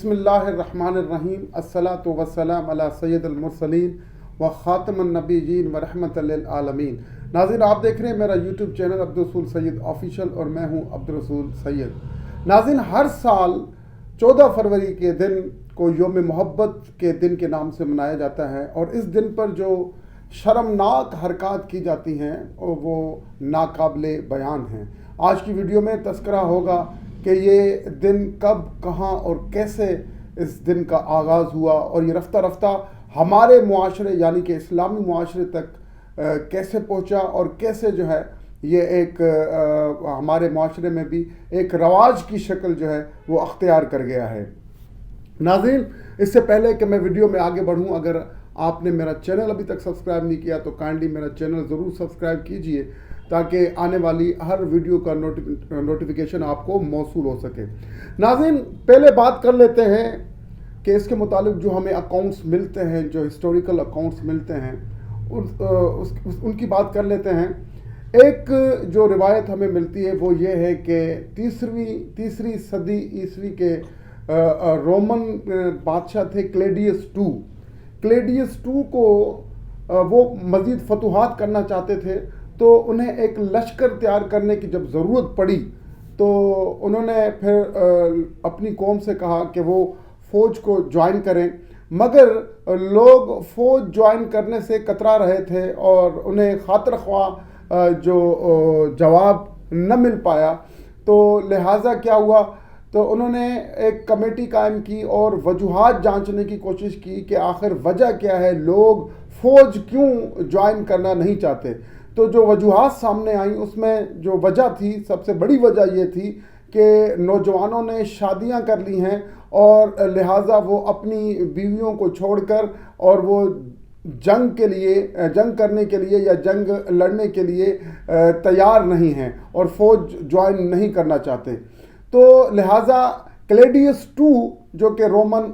بسم اللہ الرحمن الرحیم الصلاۃ والسلام علی سید المرسلین و خاتم النبیین و رحمت للعالمین۔ ناظرین، آپ دیکھ رہے ہیں میرا یوٹیوب چینل عبدالرسول سید آفیشیل اور میں ہوں عبدالرسول سید۔ ناظرین، ہر سال 14 فروری کے دن کو یوم محبت کے دن کے نام سے منایا جاتا ہے، اور اس دن پر جو شرمناک حرکات کی جاتی ہیں وہ ناقابل بیان ہیں۔ آج کی ویڈیو میں تذکرہ ہوگا کہ یہ دن کب، کہاں اور کیسے اس دن کا آغاز ہوا، اور یہ رفتہ رفتہ ہمارے معاشرے یعنی کہ اسلامی معاشرے تک کیسے پہنچا، اور کیسے جو ہے یہ ایک ہمارے معاشرے میں بھی ایک رواج کی شکل جو ہے وہ اختیار کر گیا ہے۔ ناظرین، اس سے پہلے کہ میں ویڈیو میں آگے بڑھوں، اگر آپ نے میرا چینل ابھی تک سبسکرائب نہیں کیا تو کائنڈلی میرا چینل ضرور سبسکرائب کیجئے تاکہ آنے والی ہر ویڈیو کا نوٹیفیکیشن آپ کو موصول ہو سکے۔ ناظرین، پہلے بات کر لیتے ہیں کہ اس کے متعلق جو ہمیں اکاؤنٹس ملتے ہیں، جو ہسٹوریکل اکاؤنٹس ملتے ہیں، ان کی بات کر لیتے ہیں۔ ایک جو روایت ہمیں ملتی ہے وہ یہ ہے کہ تیسری صدی عیسوی کے رومن بادشاہ تھے کلیڈیس II کو وہ مزید فتوحات کرنا چاہتے تھے، تو انہیں ایک لشکر تیار کرنے کی جب ضرورت پڑی تو انہوں نے پھر اپنی قوم سے کہا کہ وہ فوج کو جوائن کریں، مگر لوگ فوج جوائن کرنے سے کترا رہے تھے اور انہیں خاطر خواہ جو جواب نہ مل پایا، تو لہٰذا کیا ہوا، تو انہوں نے ایک کمیٹی قائم کی اور وجوہات جانچنے کی کوشش کی کہ آخر وجہ کیا ہے، لوگ فوج کیوں جوائن کرنا نہیں چاہتے۔ تو جو وجوہات سامنے آئیں اس میں جو وجہ تھی، سب سے بڑی وجہ یہ تھی کہ نوجوانوں نے شادیاں کر لی ہیں اور لہٰذا وہ اپنی بیویوں کو چھوڑ کر اور وہ جنگ کرنے کے لیے یا جنگ لڑنے کے لیے تیار نہیں ہیں اور فوج جوائن نہیں کرنا چاہتے۔ تو لہٰذا کلیڈیس II جو کہ رومن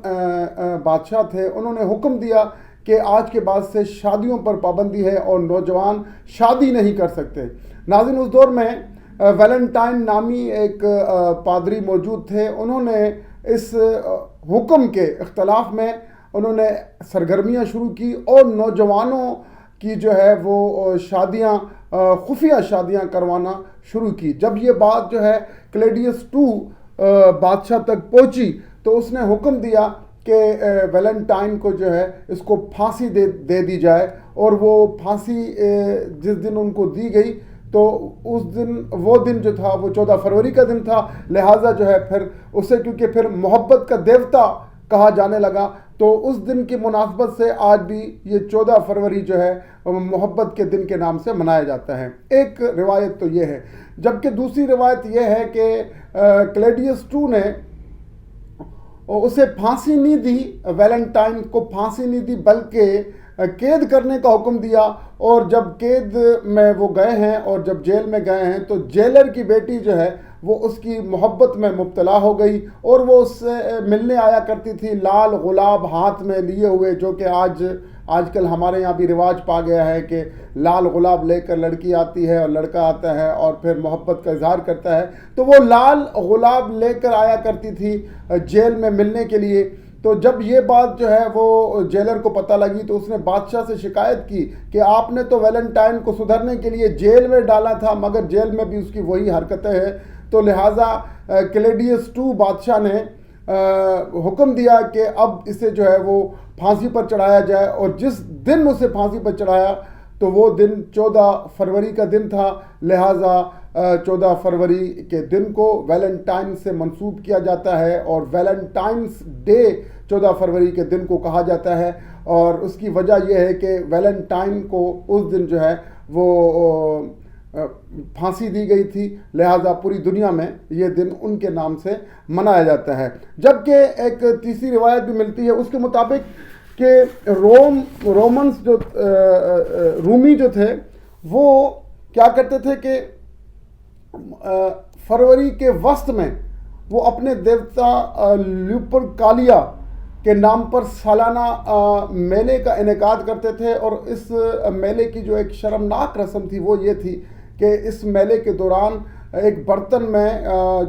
بادشاہ تھے، انہوں نے حکم دیا کہ آج کے بعد سے شادیوں پر پابندی ہے اور نوجوان شادی نہیں کر سکتے۔ ناظرین، اس دور میں ویلنٹائن نامی ایک پادری موجود تھے، انہوں نے اس حکم کے اختلاف میں انہوں نے سرگرمیاں شروع کی اور نوجوانوں کی جو ہے وہ خفیہ شادیاں کروانا شروع کی۔ جب یہ بات جو ہے کلیڈیس II بادشاہ تک پہنچی تو اس نے حکم دیا کہ ویلنٹائن کو جو ہے اس کو پھانسی دے دی جائے، اور وہ پھانسی جس دن ان کو دی گئی تو وہ دن جو تھا وہ 14 فروری کا دن تھا، لہٰذا جو ہے پھر اسے کیونکہ پھر محبت کا دیوتا کہا جانے لگا، تو اس دن کی مناسبت سے آج بھی یہ 14 فروری جو ہے محبت کے دن کے نام سے منایا جاتا ہے۔ ایک روایت تو یہ ہے، جبکہ دوسری روایت یہ ہے کہ کلیڈیس II نے اسے پھانسی نہیں دی، ویلنٹائن کو پھانسی نہیں دی، بلکہ قید کرنے کا حکم دیا، اور جب قید میں وہ گئے ہیں اور جب جیل میں گئے ہیں تو جیلر کی بیٹی جو ہے وہ اس کی محبت میں مبتلا ہو گئی اور وہ اس سے ملنے آیا کرتی تھی لال غلاب ہاتھ میں لیے ہوئے، جو کہ آج کل ہمارے یہاں بھی رواج پا گیا ہے کہ لال غلاب لے کر لڑکی آتی ہے اور لڑکا آتا ہے اور پھر محبت کا اظہار کرتا ہے، تو وہ لال غلاب لے کر آیا کرتی تھی جیل میں ملنے کے لیے۔ تو جب یہ بات جو ہے وہ جیلر کو پتہ لگی تو اس نے بادشاہ سے شکایت کی کہ آپ نے تو ویلنٹائن کو سدھرنے کے لیے جیل میں ڈالا تھا، مگر جیل میں بھی اس کی وہی حرکتیں ہیں۔ تو لہٰذا کلیڈیس II بادشاہ نے حکم دیا کہ اب اسے جو ہے وہ پھانسی پر چڑھایا جائے، اور جس دن اسے پھانسی پر چڑھایا تو وہ دن 14 فروری کا دن تھا، لہٰذا 14 فروری کے دن کو ویلنٹائن سے منسوب کیا جاتا ہے، اور ویلنٹائنس ڈے 14 فروری کے دن کو کہا جاتا ہے، اور اس کی وجہ یہ ہے کہ ویلنٹائن کو اس دن جو ہے وہ پھانسی دی گئی تھی، لہٰذا پوری دنیا میں یہ دن ان کے نام سے منایا جاتا ہے۔ جبکہ ایک تیسری روایت بھی ملتی ہے، اس کے مطابق کہ رومی جو تھے وہ کیا کرتے تھے کہ فروری کے وسط میں وہ اپنے دیوتا لیوپرکالیا کے نام پر سالانہ میلے کا انعقاد کرتے تھے، اور اس میلے کی جو ایک شرمناک رسم تھی وہ یہ تھی کہ اس میلے کے دوران ایک برتن میں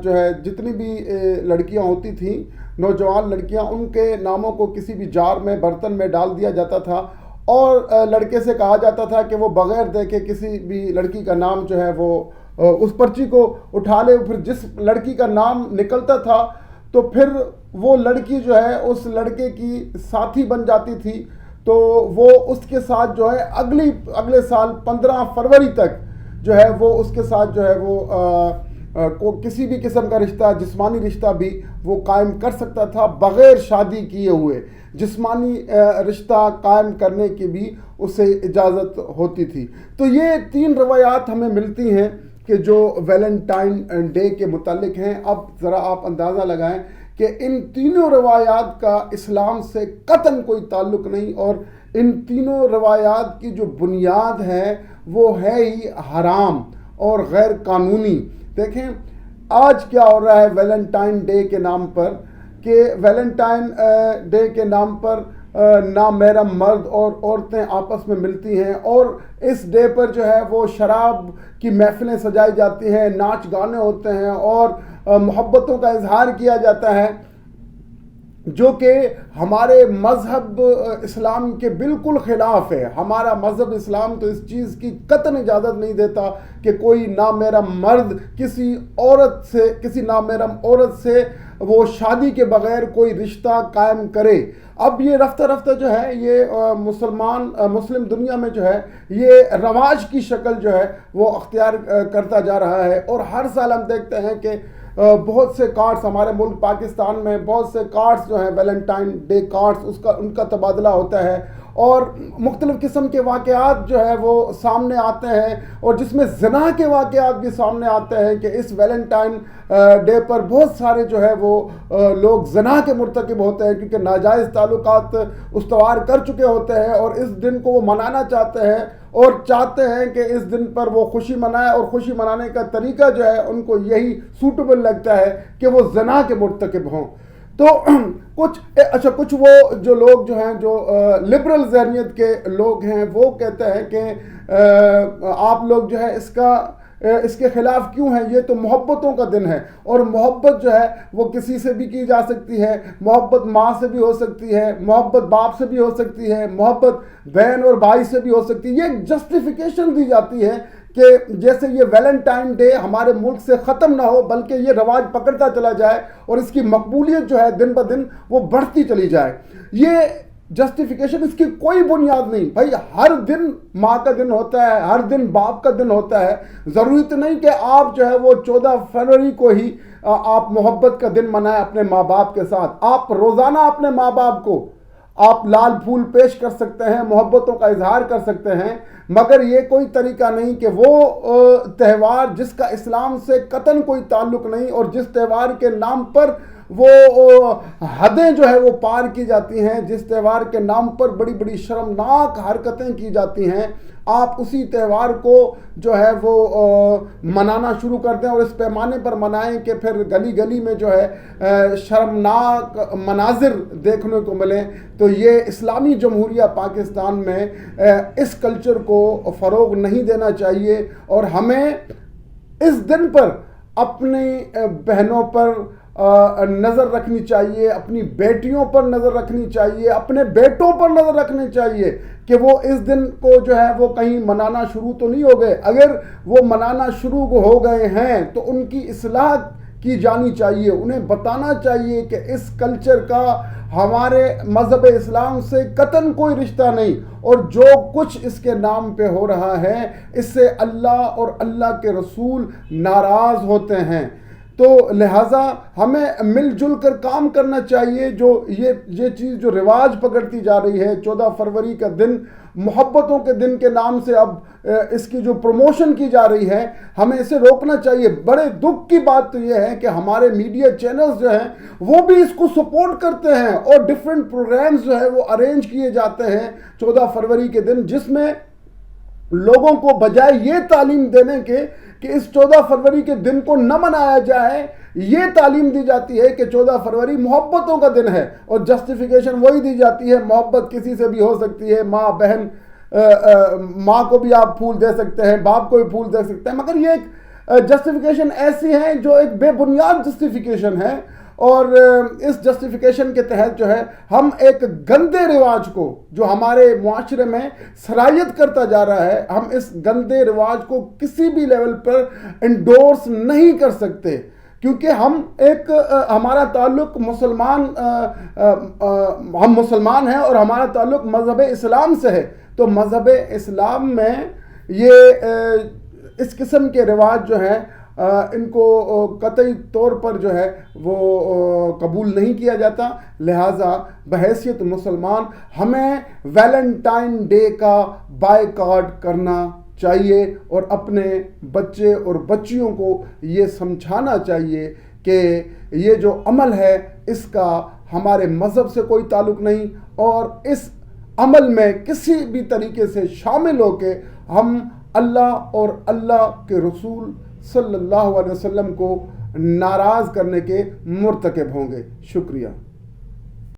جو ہے جتنی بھی لڑکیاں ہوتی تھیں، نوجوان لڑکیاں، ان کے ناموں کو کسی بھی جار میں برتن میں ڈال دیا جاتا تھا، اور لڑکے سے کہا جاتا تھا کہ وہ بغیر دیکھے کسی بھی لڑکی کا نام جو ہے وہ اس پرچی کو اٹھا لے. پھر جس لڑکی کا نام نکلتا تھا تو پھر وہ لڑکی جو ہے اس لڑکے کی ساتھی بن جاتی تھی. تو وہ اس کے ساتھ جو ہے اگلے سال 15 فروری تک جو ہے وہ اس کے ساتھ جو ہے وہ کسی بھی قسم کا رشتہ، جسمانی رشتہ بھی وہ قائم کر سکتا تھا بغیر شادی کیے ہوئے. جسمانی رشتہ قائم کرنے کی بھی اسے اجازت ہوتی تھی. تو یہ 3 روایات ہمیں ملتی ہیں کہ جو ویلنٹائن ڈے کے متعلق ہیں. اب ذرا آپ اندازہ لگائیں کہ ان تینوں روایات کا اسلام سے قطعاً کوئی تعلق نہیں، اور ان تینوں روایات کی جو بنیاد ہے وہ ہے ہی حرام اور غیر قانونی. دیکھیں آج کیا ہو رہا ہے ویلنٹائن ڈے کے نام پر، کہ ویلنٹائن ڈے کے نام پر نامحرم مرد اور عورتیں آپس میں ملتی ہیں، اور اس ڈے پر جو ہے وہ شراب کی محفلیں سجائی جاتی ہیں، ناچ گانے ہوتے ہیں، اور محبتوں کا اظہار کیا جاتا ہے، جو کہ ہمارے مذہب اسلام کے بالکل خلاف ہے. ہمارا مذہب اسلام تو اس چیز کی قطعاً اجازت نہیں دیتا کہ کوئی نامحرم مرد کسی نامحرم عورت سے وہ شادی کے بغیر کوئی رشتہ قائم کرے. اب یہ رفتہ رفتہ جو ہے یہ مسلم دنیا میں جو ہے یہ رواج کی شکل جو ہے وہ اختیار کرتا جا رہا ہے. اور ہر سال ہم دیکھتے ہیں کہ بہت سے کارڈز ہمارے ملک پاکستان میں، بہت سے کارڈز جو ہیں ویلنٹائن ڈے کارڈز، ان کا تبادلہ ہوتا ہے، اور مختلف قسم کے واقعات جو ہے وہ سامنے آتے ہیں، اور جس میں زنا کے واقعات بھی سامنے آتے ہیں کہ اس ویلنٹائن ڈے پر بہت سارے جو ہے وہ لوگ زنا کے مرتکب ہوتے ہیں، کیونکہ ناجائز تعلقات استوار کر چکے ہوتے ہیں، اور اس دن کو وہ منانا چاہتے ہیں، اور چاہتے ہیں کہ اس دن پر وہ خوشی منائے، اور خوشی منانے کا طریقہ جو ہے ان کو یہی سوٹیبل لگتا ہے کہ وہ زنا کے مرتکب ہوں. تو کچھ وہ جو لوگ جو ہیں جو لبرل ذہنیت کے لوگ ہیں وہ کہتے ہیں کہ آپ لوگ جو ہے اس کے خلاف کیوں ہیں، یہ تو محبتوں کا دن ہے، اور محبت جو ہے وہ کسی سے بھی کی جا سکتی ہے. محبت ماں سے بھی ہو سکتی ہے، محبت باپ سے بھی ہو سکتی ہے، محبت بہن اور بھائی سے بھی ہو سکتی ہے. یہ ایک جسٹیفیکیشن دی جاتی ہے کہ جیسے یہ ویلنٹائن ڈے ہمارے ملک سے ختم نہ ہو، بلکہ یہ رواج پکڑتا چلا جائے اور اس کی مقبولیت جو ہے دن بہ دن وہ بڑھتی چلی جائے. یہ جسٹیفیکیشن، اس کی کوئی بنیاد نہیں. بھائی ہر دن ماں کا دن ہوتا ہے، ہر دن باپ کا دن ہوتا ہے. ضرورت نہیں کہ آپ جو ہے وہ 14 فروری کو ہی آپ محبت کا دن منائیں اپنے ماں باپ کے ساتھ. آپ روزانہ اپنے ماں باپ کو آپ لال پھول پیش کر سکتے ہیں، محبتوں کا اظہار کر سکتے ہیں، مگر یہ کوئی طریقہ نہیں کہ وہ تہوار جس کا اسلام سے قطعاً کوئی تعلق نہیں، اور جس تہوار کے نام پر وہ حدیں جو ہے وہ پار کی جاتی ہیں، جس تہوار کے نام پر بڑی بڑی شرمناک حرکتیں کی جاتی ہیں، آپ اسی تہوار کو جو ہے وہ منانا شروع کر دیں، اور اس پیمانے پر منائیں کہ پھر گلی گلی میں جو ہے شرمناک مناظر دیکھنے کو ملیں. تو یہ اسلامی جمہوریہ پاکستان میں اس کلچر کو فروغ نہیں دینا چاہیے، اور ہمیں اس دن پر اپنی بہنوں پر نظر رکھنی چاہیے، اپنی بیٹیوں پر نظر رکھنی چاہیے، اپنے بیٹوں پر نظر رکھنی چاہیے کہ وہ اس دن کو جو ہے وہ کہیں منانا شروع تو نہیں ہو گئے. اگر وہ منانا شروع ہو گئے ہیں تو ان کی اصلاح کی جانی چاہیے. انہیں بتانا چاہیے کہ اس کلچر کا ہمارے مذہب اسلام سے قطعاً کوئی رشتہ نہیں، اور جو کچھ اس کے نام پہ ہو رہا ہے اس سے اللہ اور اللہ کے رسول ناراض ہوتے ہیں. تو لہٰذا ہمیں مل جل کر کام کرنا چاہیے. جو یہ چیز جو رواج پکڑتی جا رہی ہے، 14 فروری کا دن محبتوں کے دن کے نام سے اب اس کی جو پروموشن کی جا رہی ہے، ہمیں اسے روکنا چاہیے. بڑے دکھ کی بات تو یہ ہے کہ ہمارے میڈیا چینلز جو ہیں وہ بھی اس کو سپورٹ کرتے ہیں، اور ڈیفرنٹ پروگرامز جو ہے وہ ارینج کیے جاتے ہیں 14 فروری کے دن، جس میں لوگوں کو بجائے یہ تعلیم دینے کے کہ اس 14 فروری کے دن کو نہ منایا جائے، یہ تعلیم دی جاتی ہے کہ 14 فروری محبتوں کا دن ہے، اور جسٹیفیکیشن وہی دی جاتی ہے محبت کسی سے بھی ہو سکتی ہے، ماں بہن، ماں کو بھی آپ پھول دے سکتے ہیں، باپ کو بھی پھول دے سکتے ہیں. مگر یہ ایک جسٹیفیکیشن ایسی ہیں جو ایک بے بنیاد جسٹیفیکیشن ہے، اور اس جسٹیفیکیشن کے تحت جو ہے ہم ایک گندے رواج کو جو ہمارے معاشرے میں سرایت کرتا جا رہا ہے، ہم اس گندے رواج کو کسی بھی لیول پر انڈورس نہیں کر سکتے، کیونکہ ہم ایک ہمارا تعلق ہم مسلمان ہیں اور ہمارا تعلق مذہب اسلام سے ہے، تو مذہب اسلام میں یہ اس قسم کے رواج جو ہیں ان کو قطعی طور پر جو ہے وہ قبول نہیں کیا جاتا۔ لہٰذا بحیثیت مسلمان ہمیں ویلنٹائن ڈے کا بائیکاٹ کرنا چاہیے، اور اپنے بچے اور بچیوں کو یہ سمجھانا چاہیے کہ یہ جو عمل ہے اس کا ہمارے مذہب سے کوئی تعلق نہیں، اور اس عمل میں کسی بھی طریقے سے شامل ہو کے ہم اللہ اور اللہ کے رسول صلی اللہ علیہ وسلم کو ناراض کرنے کے مرتکب ہوں گے۔ شکریہ۔